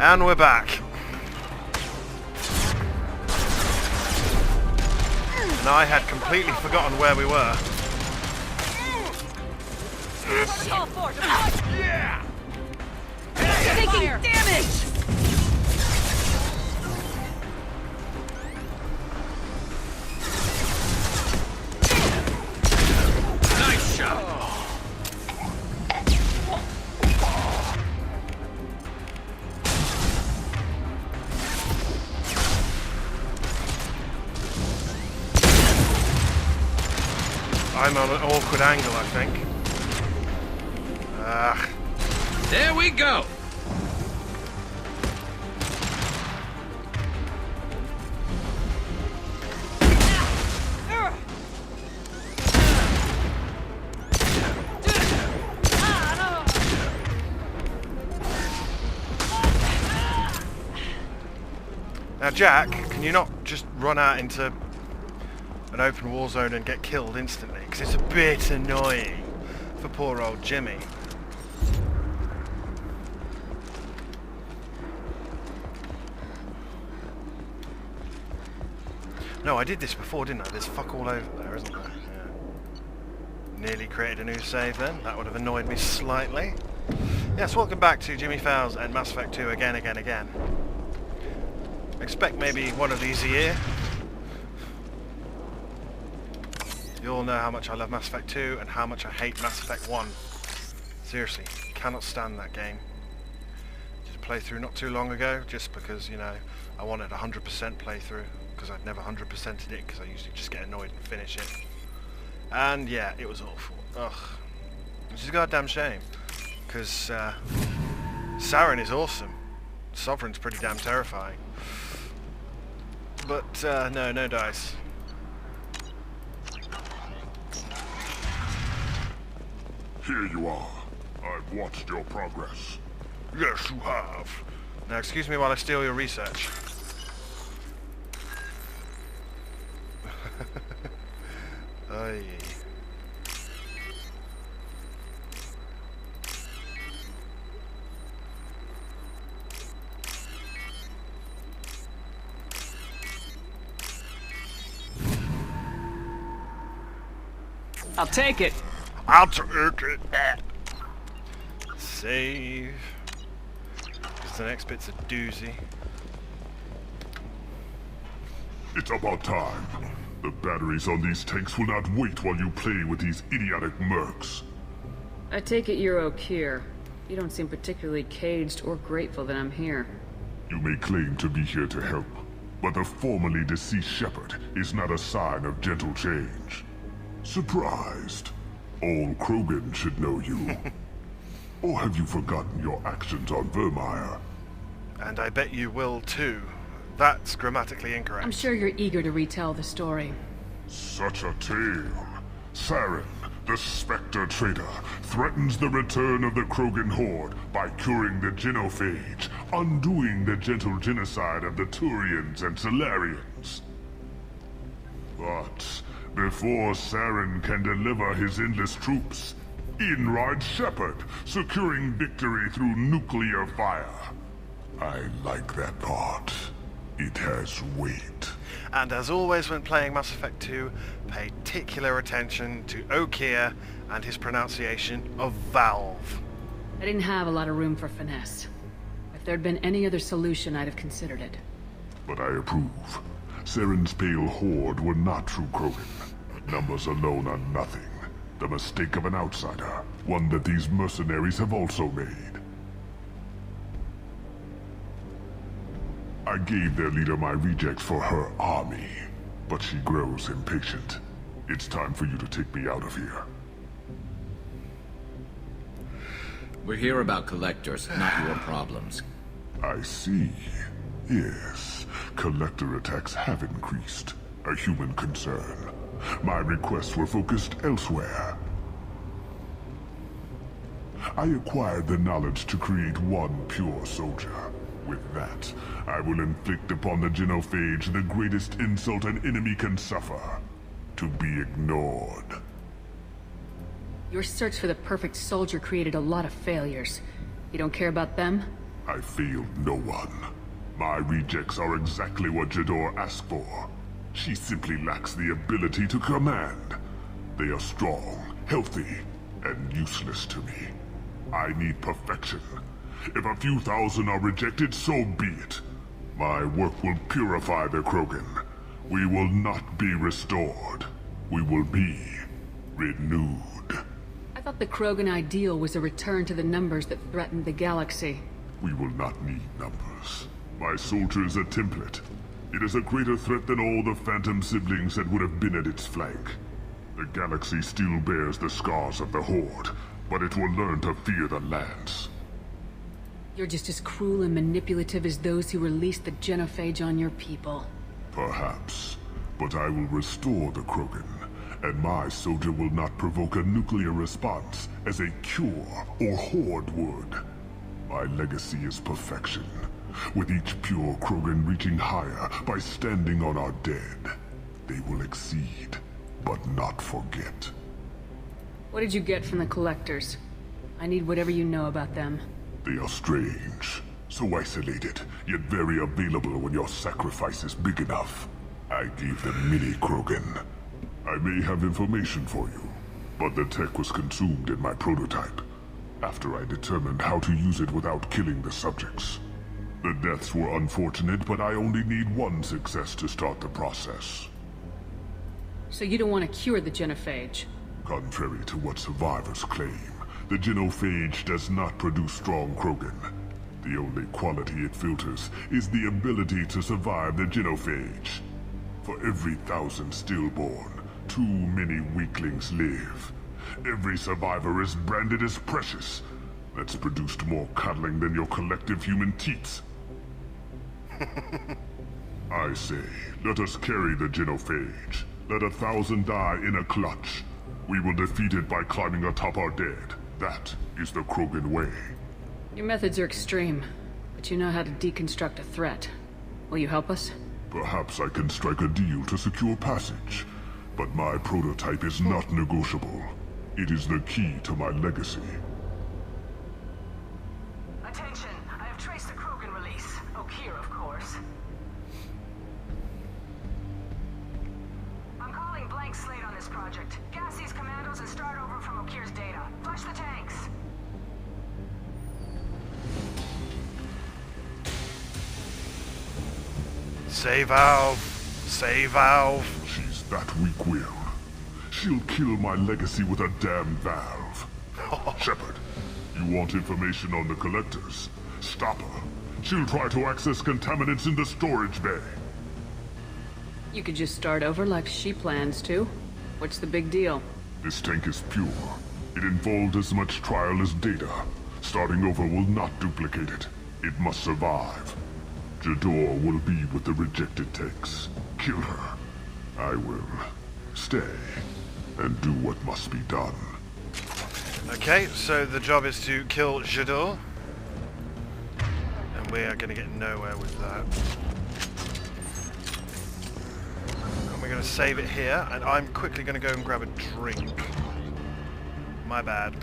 And we're back. And I had completely forgotten where we were. Yeah! Taking damage! Nice shot! I'm on an awkward angle, I think. There we go! Now, Jack, can you not just run out into an open war zone and get killed instantly? Because it's a bit annoying for poor old Jimmy. No, I did this before, didn't I? There's fuck all over there, isn't there? Yeah. Nearly created a new save then. That would have annoyed me slightly. Yes, welcome back to Jimmy Fowles and Mass Effect 2 again. Expect maybe one of these a year. You all know how much I love Mass Effect 2 and how much I hate Mass Effect 1. Seriously, cannot stand that game. Did a playthrough not too long ago, just because, you know, I wanted 100% playthrough, because I'd never 100%ed it, because I usually just get annoyed and finish it. And yeah, it was awful. Ugh. Which is a goddamn shame, because Saren is awesome. Sovereign's pretty damn terrifying. But no dice. Here you are. I've watched your progress. Yes, you have. Now, excuse me while I steal your research. Aye. I'll take it. I'll take it. Save. Because the next bit's a doozy. It's about time. The batteries on these tanks will not wait while you play with these idiotic mercs. I take it you're Okir. You don't seem particularly caged or grateful that I'm here. You may claim to be here to help, but the formerly deceased Shepard is not a sign of gentle change. Surprised? All Krogan should know you. Or have you forgotten your actions on Vermeer? And I bet you will too. That's grammatically incorrect. I'm sure you're eager to retell the story. Such a tale. Saren, the Spectre traitor, threatens the return of the Krogan horde by curing the genophage, undoing the gentle genocide of the Turians and Solarians. But before Saren can deliver his endless troops, in rides Shepard, securing victory through nuclear fire. I like that part. It has weight. And as always when playing Mass Effect 2, pay particular attention to Okir and his pronunciation of Valve. I didn't have a lot of room for finesse. If there'd been any other solution, I'd have considered it. But I approve. Saren's pale horde were not true Krogan. Numbers alone are nothing. The mistake of an outsider, one that these mercenaries have also made. I gave their leader my rejects for her army, but she grows impatient. It's time for you to take me out of here. We're here about collectors, not your problems. I see. Yes, collector attacks have increased. A human concern. My requests were focused elsewhere. I acquired the knowledge to create one pure soldier. With that, I will inflict upon the genophage the greatest insult an enemy can suffer. To be ignored. Your search for the perfect soldier created a lot of failures. You don't care about them? I failed no one. My rejects are exactly what Jador asked for. She simply lacks the ability to command. They are strong, healthy, and useless to me. I need perfection. If a few thousand are rejected, so be it. My work will purify the Krogan. We will not be restored. We will be renewed. I thought the Krogan ideal was a return to the numbers that threatened the galaxy. We will not need numbers. My soldier is a template. It is a greater threat than all the Phantom siblings that would have been at its flank. The galaxy still bears the scars of the Horde, but it will learn to fear the Lance. You're just as cruel and manipulative as those who released the genophage on your people. Perhaps, but I will restore the Krogan, and my soldier will not provoke a nuclear response as a cure or Horde would. My legacy is perfection, with each pure Krogan reaching higher by standing on our dead. They will exceed, but not forget. What did you get from the Collectors? I need whatever you know about them. They are strange, so isolated, yet very available when your sacrifice is big enough. I gave them mini Krogan. I may have information for you, but the tech was consumed in my prototype, after I determined how to use it without killing the subjects. The deaths were unfortunate, but I only need one success to start the process. So you don't want to cure the genophage? Contrary to what survivors claim, the genophage does not produce strong Krogan. The only quality it filters is the ability to survive the genophage. For every 1,000 stillborn, too many weaklings live. Every survivor is branded as precious. That's produced more cuddling than your collective human teats. I say, let us carry the genophage. Let 1,000 die in a clutch. We will defeat it by climbing atop our dead. That is the Krogan way. Your methods are extreme, but you know how to deconstruct a threat. Will you help us? Perhaps I can strike a deal to secure passage, but my prototype is not negotiable. It is the key to my legacy. Attention, I have traced the Krogan release. Okeer, of course. I'm calling blank slate on this project. Gas these commandos and start over from Okeer's data. Flush the tanks. Save Valve! Save Valve! She's that weak-willed. She'll kill my legacy with a damn valve. Shepard, you want information on the Collectors? Stop her. She'll try to access contaminants in the storage bay. You could just start over like she plans to. What's the big deal? This tank is pure. It involved as much trial as data. Starting over will not duplicate it. It must survive. Jador will be with the rejected tanks. Kill her. I will stay and do what must be done. Okay, so the job is to kill Jador. And we are going to get nowhere with that. And we're going to save it here, and I'm quickly going to go and grab a drink. My bad.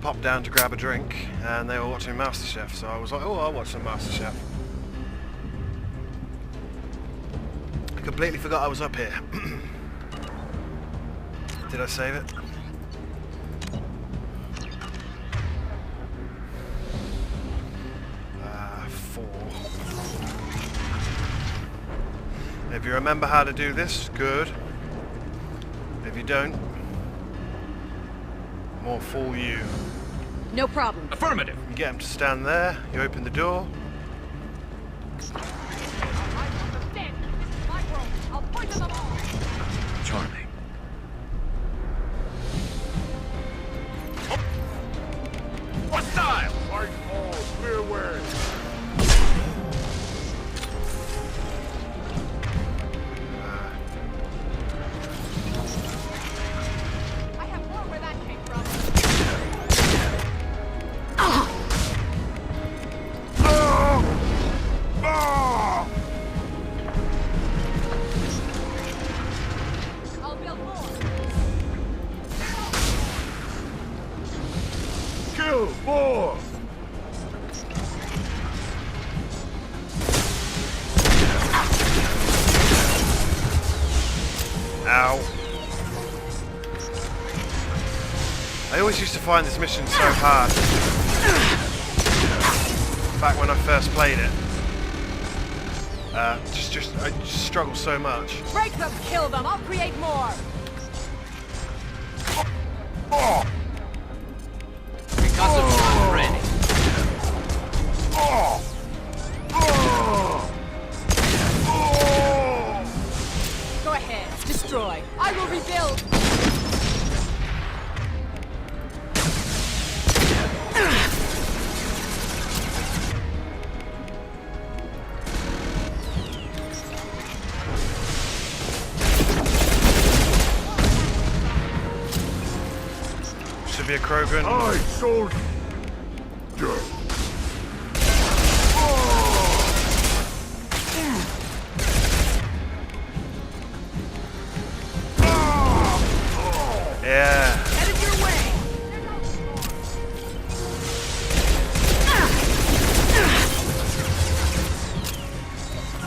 Popped down to grab a drink, and they were watching MasterChef, so I was like, oh, I'll watch some MasterChef. I completely forgot I was up here. Did I save it? Four. If you remember how to do this, good. If you don't, more fool you. No problem. Affirmative. You get him to stand there, you open the door. Charming. Hostile! Fight all, clear way! I have more where that came from. More! Ow. I always used to find this mission so hard. Back when I first played it. I just struggle so much. Break them, kill them, I'll create more! We got some shots ready. Go ahead, destroy. I will rebuild! Should be a Krogan. I sold you. Yeah. Headed your way! I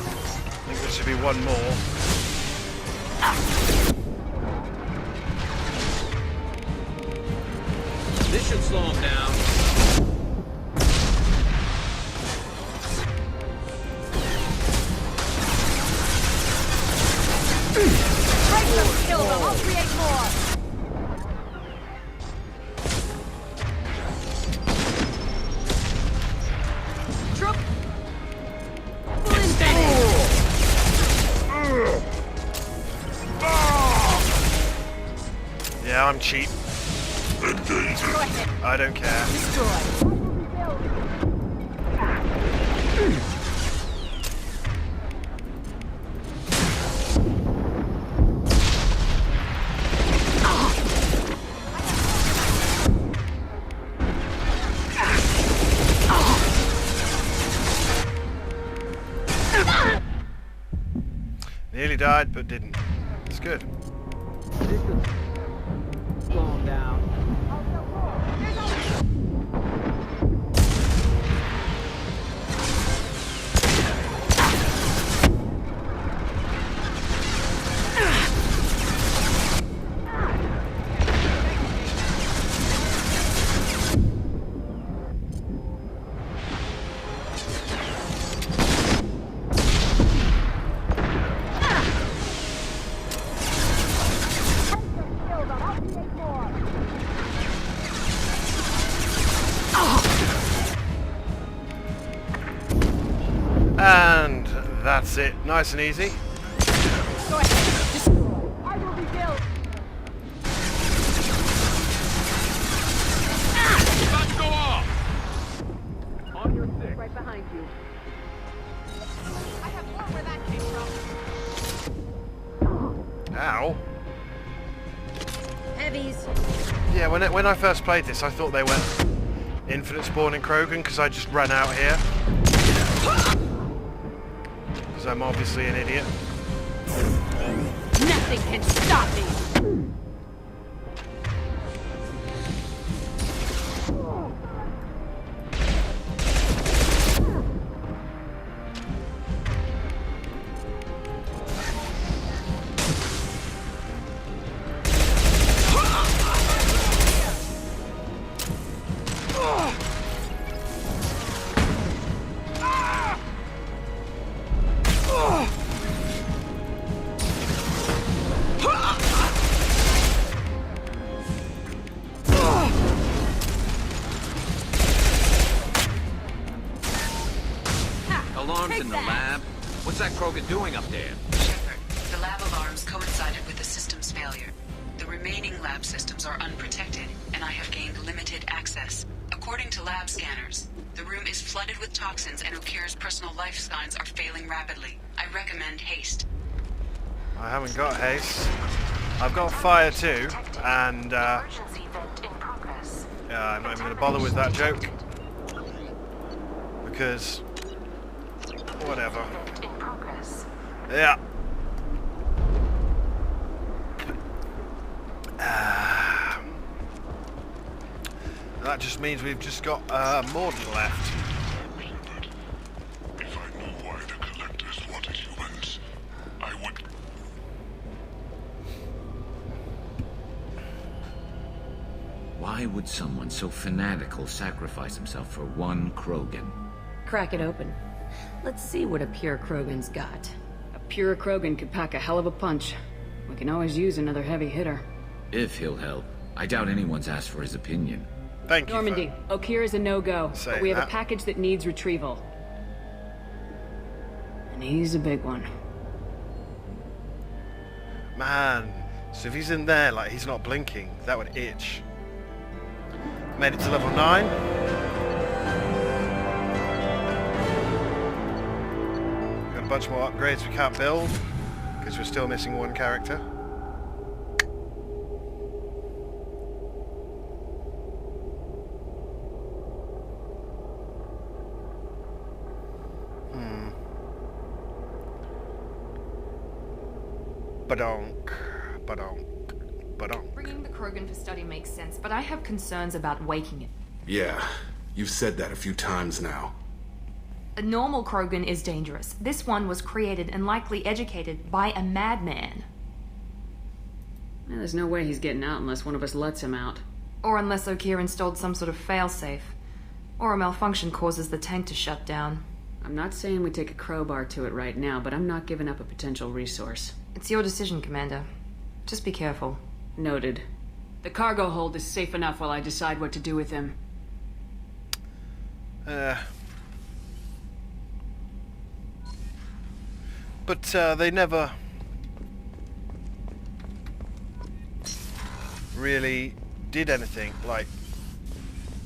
think there should be one more. This should slow him down. Break them, kill them, I'll create more! Troop! Yeah, I'm cheap. Go ahead, I don't care. destroy. Nearly died, but didn't. It's good. Slow him down. And that's it. Nice and easy. Go ahead, destroy. I will rebuild. About to go off. On your six. Right behind you. I have more where that came from. Ow. Heavies. Yeah, when I first played this, I thought they went infinite spawning Krogan because I just ran out here. Because I'm obviously an idiot. Nothing can stop me. Alarms in the lab. What's that Krogan doing up there? Shepard, the lab alarms coincided with the system's failure. The remaining lab systems are unprotected, and I have gained limited access. According to lab scanners, the room is flooded with toxins and Okir's personal life signs are failing rapidly. I recommend haste. I haven't got haste. I've got fire too, and Emergency vent in progress. I'm not even going to bother with that joke. Because, whatever. Vent in progress. Yeah. That just means we've just got Morden left. If I knew why the collectors wanted humans, I would... Why would someone so fanatical sacrifice himself for one Krogan? Crack it open. Let's see what a pure Krogan's got. A pure Krogan could pack a hell of a punch. We can always use another heavy hitter. If he'll help. I doubt anyone's asked for his opinion. Thank you. Normandy, Okier is a no-go, but we have a package that needs retrieval. And he's a big one. Man, so if he's in there, like, he's not blinking, that would itch. Made it to level 9. Got a bunch more upgrades we can't build, because we're still missing one character. Badonk. Bringing the Krogan for study makes sense, but I have concerns about waking it. Yeah, you've said that a few times now. A normal Krogan is dangerous. This one was created and likely educated by a madman. Yeah, there's no way he's getting out unless one of us lets him out. Or unless Okier installed some sort of failsafe. Or a malfunction causes the tank to shut down. I'm not saying we take a crowbar to it right now, but I'm not giving up a potential resource. It's your decision, Commander. Just be careful. Noted. The cargo hold is safe enough while I decide what to do with him. But they never really did anything. Like,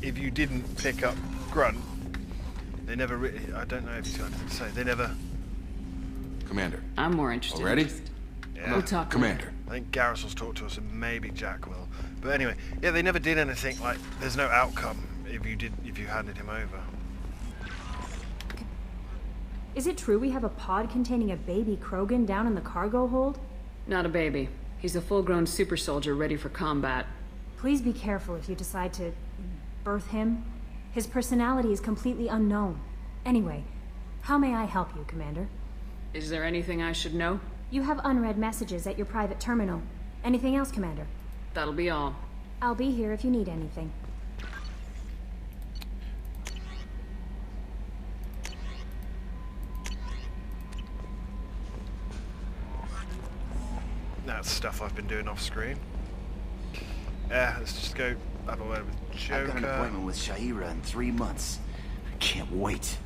if you didn't pick up Grunt, they never really... I don't know if he's got anything to say. They never... Commander. I'm more interested. Ready? Yeah. We'll talk. Commander. I think Garrus will talk to us, and maybe Jack will. But anyway, yeah, they never did anything. Like, there's no outcome if you handed him over. Is it true we have a pod containing a baby Krogan down in the cargo hold? Not a baby. He's a full-grown super soldier ready for combat. Please be careful if you decide to birth him. His personality is completely unknown. Anyway, how may I help you, Commander? Is there anything I should know? You have unread messages at your private terminal. Anything else, Commander? That'll be all. I'll be here if you need anything. That's stuff I've been doing off screen. Let's just go have a word with Joker. I've got an appointment with Shaira in 3 months. I can't wait.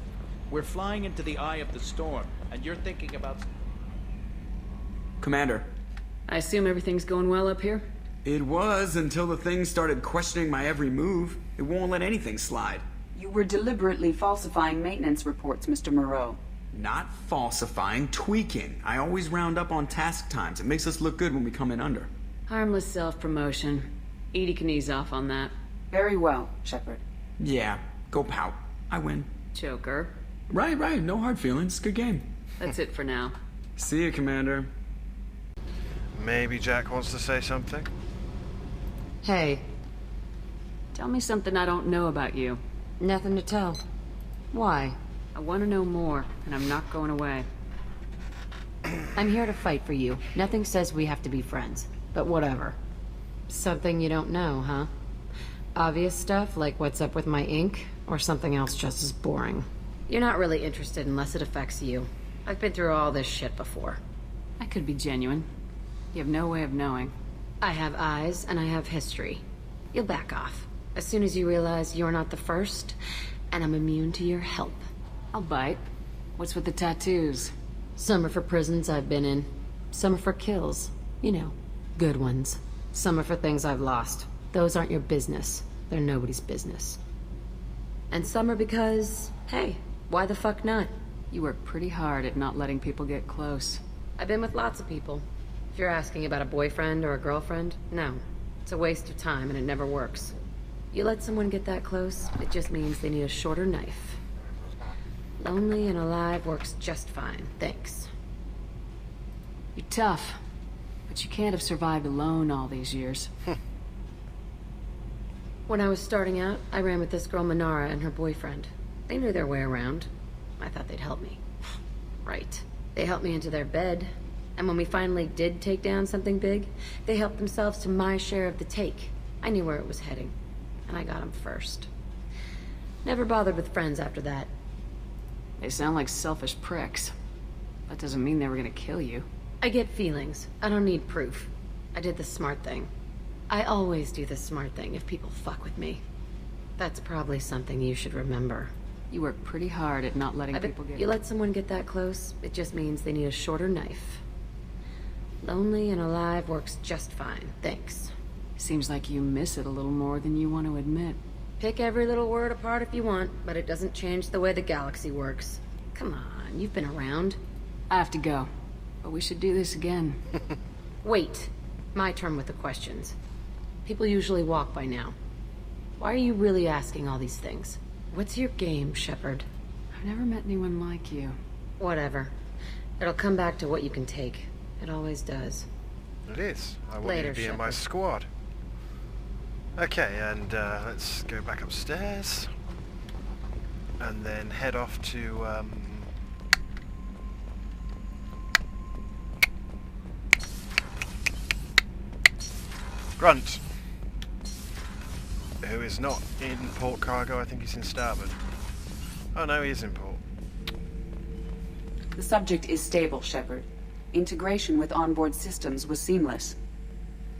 We're flying into the eye of the storm, and you're thinking about... Commander. I assume everything's going well up here? It was until the thing started questioning my every move. It won't let anything slide. You were deliberately falsifying maintenance reports, Mr. Moreau. Not falsifying, tweaking. I always round up on task times. It makes us look good when we come in under. Harmless self-promotion. Edie can ease off on that. Very well, Shepard. Yeah, go pout. I win. Joker. Right. No hard feelings. Good game. That's it for now. See you, Commander. Maybe Jack wants to say something? Hey. Tell me something I don't know about you. Nothing to tell. Why? I want to know more, and I'm not going away. I'm here to fight for you. Nothing says we have to be friends, but whatever. Something you don't know, huh? Obvious stuff, like what's up with my ink, or something else just as boring? You're not really interested unless it affects you. I've been through all this shit before. I could be genuine. You have no way of knowing. I have eyes, and I have history. You'll back off. As soon as you realize you're not the first, and I'm immune to your help. I'll bite. What's with the tattoos? Some are for prisons I've been in. Some are for kills. You know, good ones. Some are for things I've lost. Those aren't your business. They're nobody's business. And some are because, hey, why the fuck not? You work pretty hard at not letting people get close. I've been with lots of people. If you're asking about a boyfriend or a girlfriend, no. It's a waste of time and it never works. You let someone get that close, it just means they need a shorter knife. Lonely and alive works just fine, thanks. You're tough, but you can't have survived alone all these years. When I was starting out, I ran with this girl Manara and her boyfriend. They knew their way around. I thought they'd help me. Right. They helped me into their bed. And when we finally did take down something big, they helped themselves to my share of the take. I knew where it was heading. And I got them first. Never bothered with friends after that. They sound like selfish pricks. That doesn't mean they were gonna kill you. I get feelings. I don't need proof. I did the smart thing. I always do the smart thing if people fuck with me. That's probably something you should remember. You work pretty hard at not letting people get... You let someone get that close, it just means they need a shorter knife. Lonely and alive works just fine, thanks. Seems like you miss it a little more than you want to admit. Pick every little word apart if you want, but it doesn't change the way the galaxy works. Come on, you've been around. I have to go, but we should do this again. Wait. My turn with the questions. People usually walk by now. Why are you really asking all these things? What's your game, Shepard? I've never met anyone like you. Whatever. It'll come back to what you can take. It always does. It is. I want Later, you to be in my Shepard. squad. Okay, and let's go back upstairs. And then head off to... Grunt, who is not in port cargo. I think he's in starboard. Oh no, he is in port. The subject is stable, Shepard. Integration with onboard systems was seamless.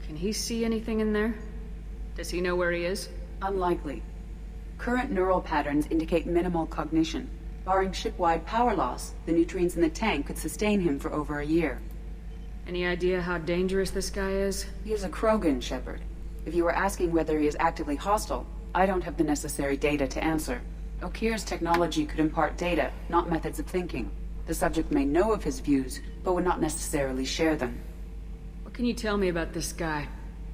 Can he see anything in there? Does he know where he is? Unlikely. Current neural patterns indicate minimal cognition. Barring ship-wide power loss, the nutrients in the tank could sustain him for over a year. Any idea how dangerous this guy is? He is a Krogan, Shepard. If you were asking whether he is actively hostile, I don't have the necessary data to answer. Okir's technology could impart data, not methods of thinking. The subject may know of his views, but would not necessarily share them. What can you tell me about this guy?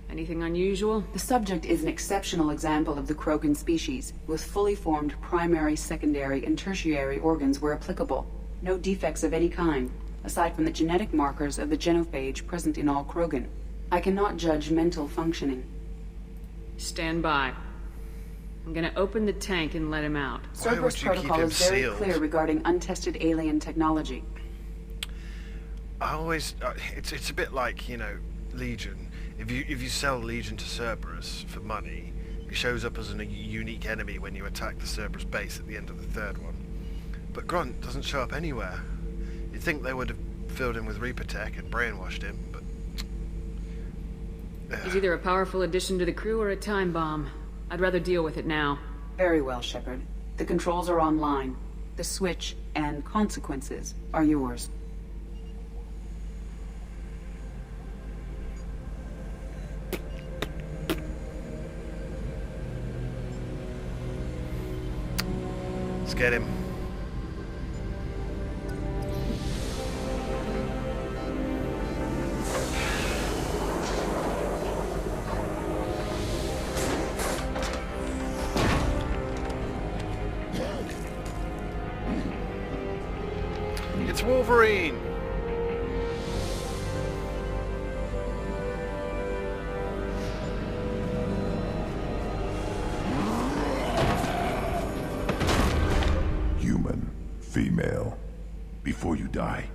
Anything unusual? The subject is an exceptional example of the Krogan species, with fully formed primary, secondary, and tertiary organs where applicable. No defects of any kind, aside from the genetic markers of the genophage present in all Krogan. I cannot judge mental functioning. Stand by. I'm gonna open the tank and let him out. Cerberus protocol is very clear regarding untested alien technology. I always... it's a bit like, you know, Legion. If you sell Legion to Cerberus for money, it shows up as a unique enemy when you attack the Cerberus base at the end of the third one. But Grunt doesn't show up anywhere. You'd think they would have filled him with Reaper tech and brainwashed him, but... He's either a powerful addition to the crew or a time bomb. I'd rather deal with it now. Very well, Shepard. The controls are online. The switch and consequences are yours. Let's get him. It's Wolverine! Human, female. Before you die,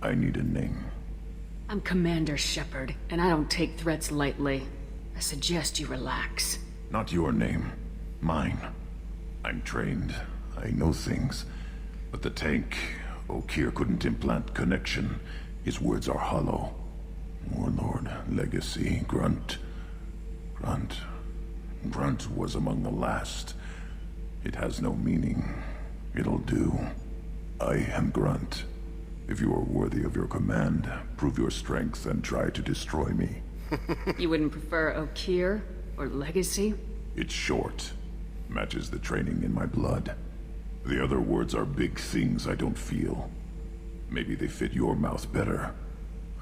I need a name. I'm Commander Shepard, and I don't take threats lightly. I suggest you relax. Not your name. Mine. I'm trained. I know things. But the tank... Okir couldn't implant connection. His words are hollow. Warlord, Legacy, Grunt. Grunt was among the last. It has no meaning. It'll do. I am Grunt. If you are worthy of your command, prove your strength and try to destroy me. You wouldn't prefer Okir or Legacy? It's short. Matches the training in my blood. The other words are big things I don't feel. Maybe they fit your mouth better.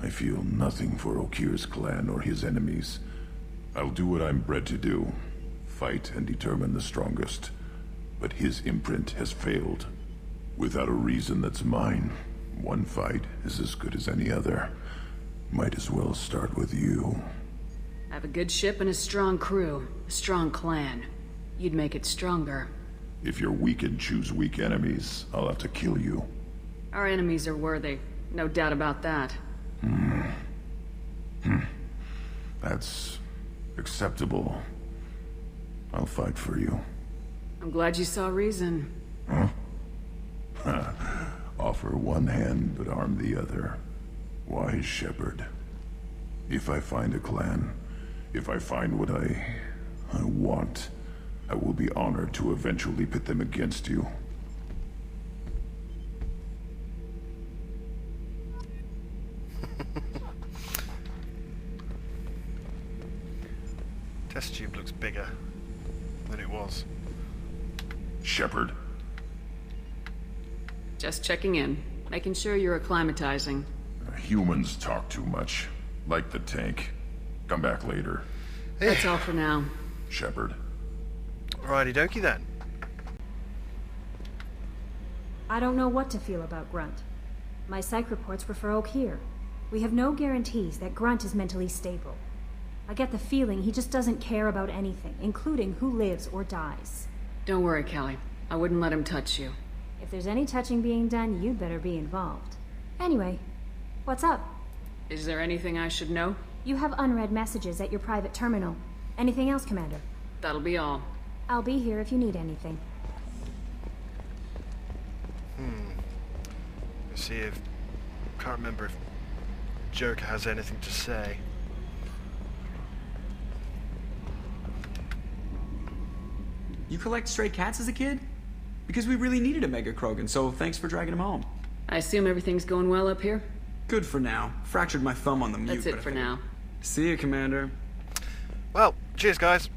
I feel nothing for Okir's clan or his enemies. I'll do what I'm bred to do. Fight and determine the strongest. But his imprint has failed. Without a reason that's mine, one fight is as good as any other. Might as well start with you. Have a good ship and a strong crew. A strong clan. You'd make it stronger. If you're weak and choose weak enemies, I'll have to kill you. Our enemies are worthy. No doubt about that. That's acceptable. I'll fight for you. I'm glad you saw reason. Huh? Offer one hand, but arm the other. Wise shepherd. If I find a clan, if I find what I want, I will be honored to eventually pit them against you. Test tube looks bigger than it was. Shepherd. Just checking in. Making sure you're acclimatizing. Humans talk too much. Like the tank. Come back later. That's all for now. Shepherd. Righty dokie then. I don't know what to feel about Grunt. My psych reports refer Oak here. We have no guarantees that Grunt is mentally stable. I get the feeling he just doesn't care about anything, including who lives or dies. Don't worry, Callie. I wouldn't let him touch you. If there's any touching being done, you'd better be involved. Anyway, what's up? Is there anything I should know? You have unread messages at your private terminal. Anything else, Commander? That'll be all. I'll be here if you need anything. Let's see if... Can't remember if Joker has anything to say. You collect stray cats as a kid? Because we really needed a Mega Krogan, so thanks for dragging him home. I assume everything's going well up here? Good for now. Fractured my thumb on the mute. That's it for now. See you, Commander. Well, cheers guys.